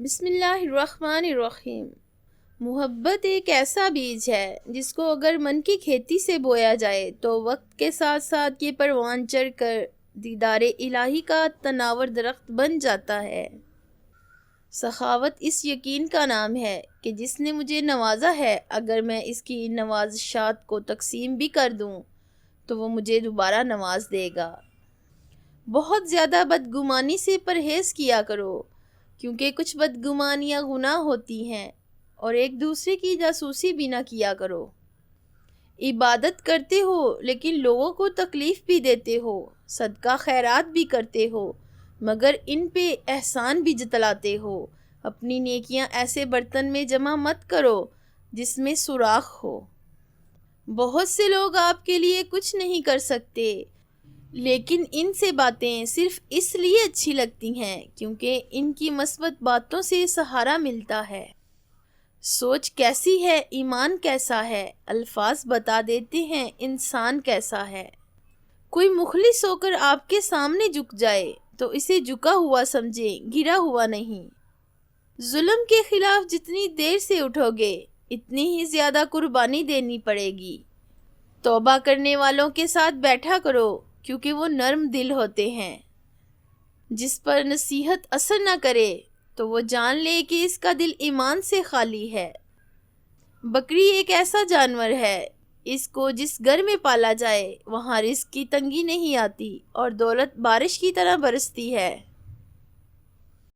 بسم اللہ الرحمن الرحیم۔ محبت ایک ایسا بیج ہے جس کو اگر من کی کھیتی سے بویا جائے تو وقت کے ساتھ ساتھ یہ پروان چڑھ کر دیدار الہی کا تناور درخت بن جاتا ہے۔ سخاوت اس یقین کا نام ہے کہ جس نے مجھے نوازا ہے، اگر میں اس کی نوازشات کو تقسیم بھی کر دوں تو وہ مجھے دوبارہ نواز دے گا۔ بہت زیادہ بدگمانی سے پرہیز کیا کرو، کیونکہ کچھ بدگمانیاں گناہ ہوتی ہیں، اور ایک دوسرے کی جاسوسی بھی نہ کیا کرو۔ عبادت کرتے ہو لیکن لوگوں کو تکلیف بھی دیتے ہو، صدقہ خیرات بھی کرتے ہو مگر ان پہ احسان بھی جتلاتے ہو۔ اپنی نیکیاں ایسے برتن میں جمع مت کرو جس میں سوراخ ہو۔ بہت سے لوگ آپ کے لیے کچھ نہیں کر سکتے، لیکن ان سے باتیں صرف اس لیے اچھی لگتی ہیں کیونکہ ان کی مثبت باتوں سے سہارا ملتا ہے۔ سوچ کیسی ہے، ایمان کیسا ہے، الفاظ بتا دیتے ہیں انسان کیسا ہے۔ کوئی مخلص ہو کر آپ کے سامنے جھک جائے تو اسے جھکا ہوا سمجھیں، گرا ہوا نہیں۔ ظلم کے خلاف جتنی دیر سے اٹھو گے اتنی ہی زیادہ قربانی دینی پڑے گی۔ توبہ کرنے والوں کے ساتھ بیٹھا کرو کیونکہ وہ نرم دل ہوتے ہیں۔ جس پر نصیحت اثر نہ کرے تو وہ جان لے کہ اس کا دل ایمان سے خالی ہے۔ بکری ایک ایسا جانور ہے، اس کو جس گھر میں پالا جائے وہاں رزق کی تنگی نہیں آتی اور دولت بارش کی طرح برستی ہے۔